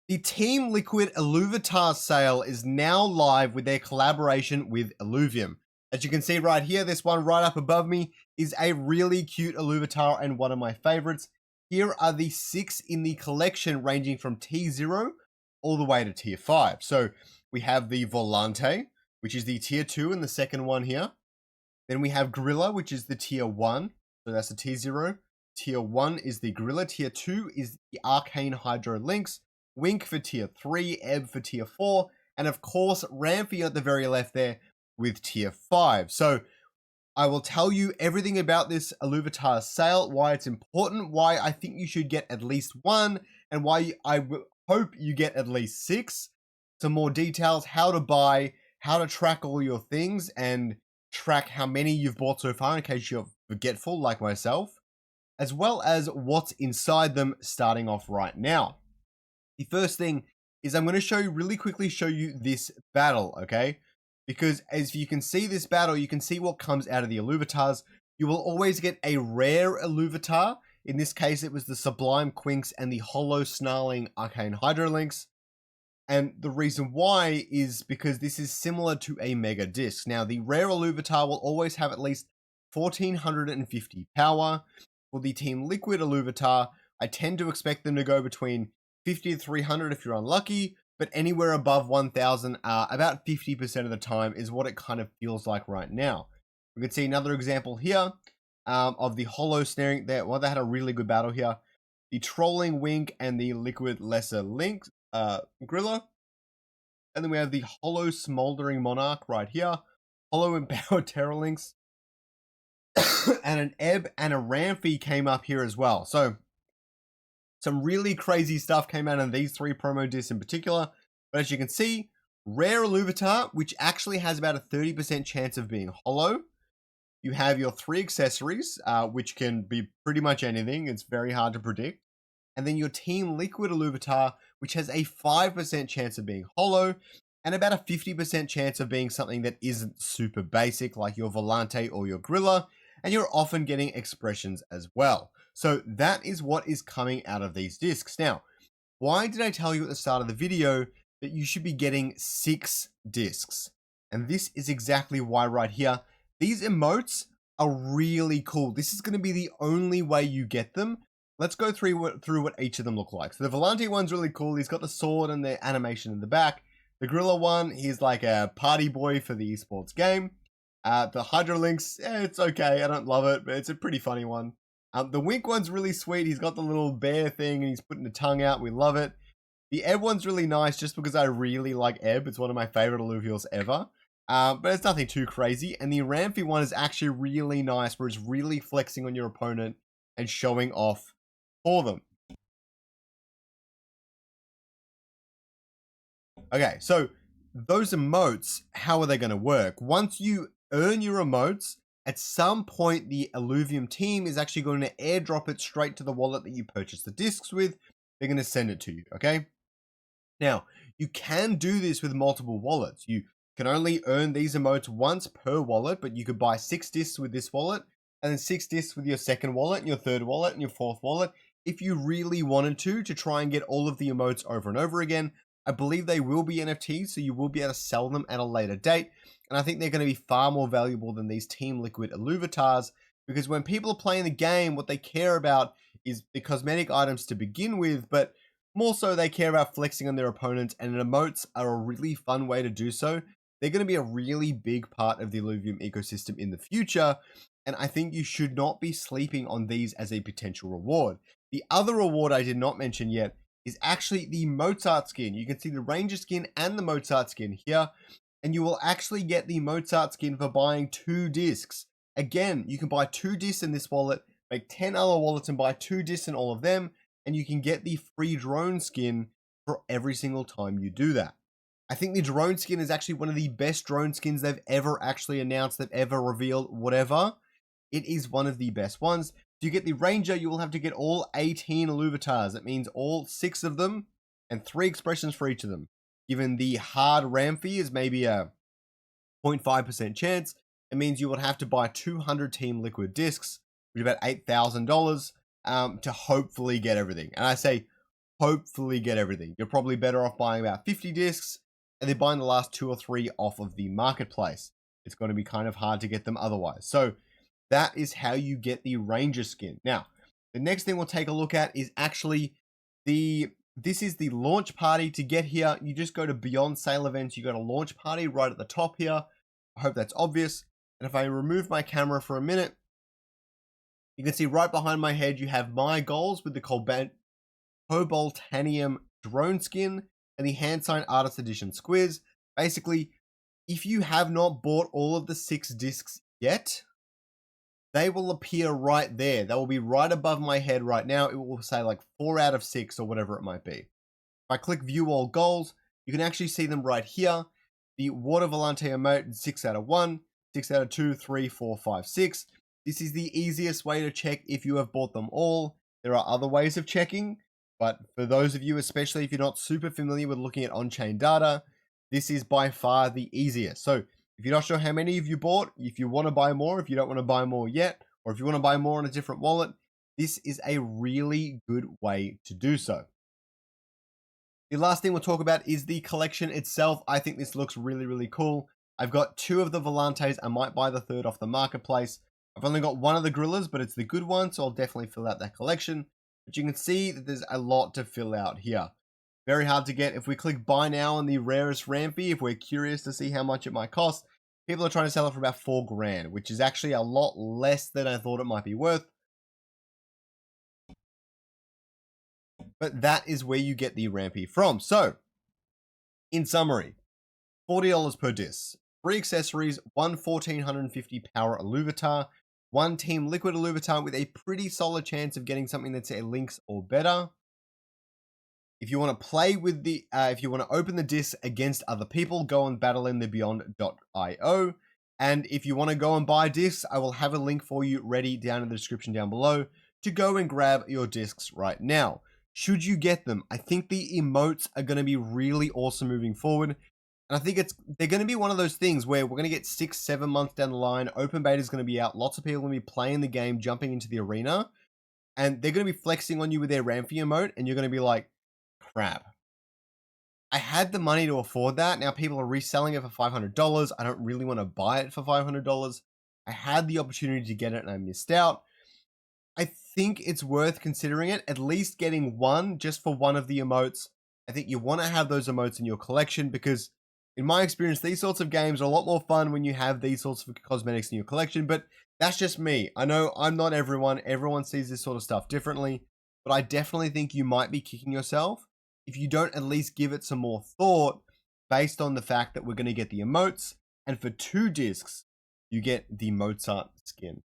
The Team Liquid Illuvium sale is now live with their collaboration with Illuvium. As you can see right here, this one right up above me is a really cute Illuvium and one of my favorites. Here are the 6 in the collection ranging from T0 all the way to Tier 5. So we have the Volante, which is the Tier 2 and the second one here. Then we have Gorilla, which is the Tier 1. So that's the T0. Tier 1 is the Gorilla. Tier 2 is the Arcane Hydro Lynx. Wink for Tier 3, Ebb for Tier 4, and of course, Rampy at the very left there with Tier 5. So, I will tell you everything about this Illuvium sale, why it's important, why I think you should get at least one, and why I hope you get at least 6. Some more details, how to buy, how to track all your things, and track how many you've bought so far in case you're forgetful like myself, as well as what's inside them starting off right now. The first thing is I'm going to really quickly show you this battle, okay? Because as you can see this battle, you can see what comes out of the Illuvium. You will always get a rare Illuvium. In this case, it was the Sublime Quinks and the Hollow Snarling Arcane Hydrolinks. And the reason why is because this is similar to a Mega Disc. Now, the rare Illuvium will always have at least 1450 power. For the Team Liquid Illuvium, I tend to expect them to go between 50 to 300 if you're unlucky, but anywhere above 1000 about 50% of the time is what it kind of feels like right now. We can see another example here of the Hollow Snaring. They had a really good battle here. The Trolling Wink and the Liquid Lesser Link Gorilla. And then we have the Hollow Smoldering Monarch right here. Hollow Empowered Terralinks. And an Ebb and a Rampy came up here as well. So some really crazy stuff came out of these 3 promo discs in particular. But as you can see, rare Illuvium, which actually has about a 30% chance of being hollow. You have your 3 accessories, which can be pretty much anything. It's very hard to predict. And then your Team Liquid Illuvium, which has a 5% chance of being hollow. And about a 50% chance of being something that isn't super basic, like your Volante or your Gorilla. And you're often getting expressions as well. So that is what is coming out of these discs. Now, why did I tell you at the start of the video that you should be getting 6 discs? And this is exactly why right here. These emotes are really cool. This is going to be the only way you get them. Let's go through what each of them look like. So the Volante one's really cool. He's got the sword and the animation in the back. The Gorilla one, he's like a party boy for the esports game. The Hydrolinks, it's okay. I don't love it, but it's a pretty funny one. The Wink one's really sweet. He's got the little bear thing and he's putting the tongue out. We love it. The Ebb one's really nice just because I really like Ebb. It's one of my favorite Illuviums ever. But it's nothing too crazy. And the Rampy one is actually really nice where it's really flexing on your opponent and showing off for them. Okay, so those emotes, how are they going to work? Once you earn your emotes, at some point, the Illuvium team is actually going to airdrop it straight to the wallet that you purchased the discs with. They're going to send it to you, okay? Now, you can do this with multiple wallets. You can only earn these emotes once per wallet, but you could buy 6 discs with this wallet, and then 6 discs with your second wallet, and your third wallet, and your fourth wallet, if you really wanted to try and get all of the emotes over and over again. I believe they will be NFTs, so you will be able to sell them at a later date. And I think they're going to be far more valuable than these Team Liquid Illuvium, because when people are playing the game, what they care about is the cosmetic items to begin with, but more so they care about flexing on their opponents, and emotes are a really fun way to do so. They're going to be a really big part of the Illuvium ecosystem in the future, and I think you should not be sleeping on these as a potential reward. The other reward I did not mention yet is actually the Mozart skin. You can see the Ranger skin and the Mozart skin here, and you will actually get the Mozart skin for buying 2 discs. Again, you can buy 2 discs in this wallet, make 10 other wallets and buy 2 discs in all of them, and you can get the free drone skin for every single time you do that. I think the drone skin is actually one of the best drone skins they've ever actually announced, they've ever revealed, whatever. It is one of the best ones. To get the Ranger, you will have to get all 18 Illuvium. That means all 6 of them and 3 expressions for each of them. Given the hard Rampy is maybe a 0.5% chance, it means you would have to buy 200 Team Liquid discs, which is about $8,000, to hopefully get everything. And I say hopefully get everything. You're probably better off buying about 50 discs and then buying the last 2 or 3 off of the marketplace. It's going to be kind of hard to get them otherwise. So that is how you get the Ranger skin. Now, the next thing we'll take a look at is actually this is the launch party. To get here, you just go to Beyond Sale Events. You go to Launch Party right at the top here. I hope that's obvious. And if I remove my camera for a minute, you can see right behind my head, you have my goals with the Cobaltanium drone skin and the hand signed artist edition squiz. Basically, if you have not bought all of the 6 discs yet, they will appear right there. They will be right above my head right now. It will say like 4 out of 6 or whatever it might be. If I click view all goals, you can actually see them right here. The Water Volante emote, 6 out of 1, 6 out of 2, 3, 4, 5, 6. This is the easiest way to check if you have bought them all. There are other ways of checking, but for those of you, especially if you're not super familiar with looking at on-chain data, this is by far the easiest. So if you're not sure how many of you bought, if you want to buy more, if you don't want to buy more yet, or if you want to buy more on a different wallet, this is a really good way to do so. The last thing we'll talk about is the collection itself. I think this looks really, really cool. I've got 2 of the Volantes. I might buy the 3rd off the marketplace. I've only got 1 of the Gorillas, but it's the good one, so I'll definitely fill out that collection. But you can see that there's a lot to fill out here. Very hard to get. If we click buy now on the rarest Rampy, if we're curious to see how much it might cost, people are trying to sell it for about 4 grand, which is actually a lot less than I thought it might be worth. But that is where you get the Rampy from. So, in summary, $40 per disc, 3 accessories, 1 1450 power Illuvitar, 1 Team Liquid Illuvitar with a pretty solid chance of getting something that's a Lynx or better. If you want to play with the, if you want to open the disc against other people, go and battle in the beyond.io. And if you want to go and buy discs, I will have a link for you ready down in the description down below to go and grab your discs right now. Should you get them, I think the emotes are going to be really awesome moving forward. And I think they're going to be one of those things where we're going to get 6-7 months down the line. Open beta is going to be out. Lots of people are going to be playing the game, jumping into the arena. And they're going to be flexing on you with their Rampy emote. And you're going to be like, crap. I had the money to afford that. Now people are reselling it for $500. I don't really want to buy it for $500. I had the opportunity to get it and I missed out. I think it's worth considering it, at least getting one just for one of the emotes. I think you want to have those emotes in your collection because in my experience, these sorts of games are a lot more fun when you have these sorts of cosmetics in your collection, but that's just me. I know I'm not everyone. Everyone sees this sort of stuff differently, but I definitely think you might be kicking yourself if you don't at least give it some more thought based on the fact that we're going to get the emotes, and for 2 discs, you get the Mozart skin.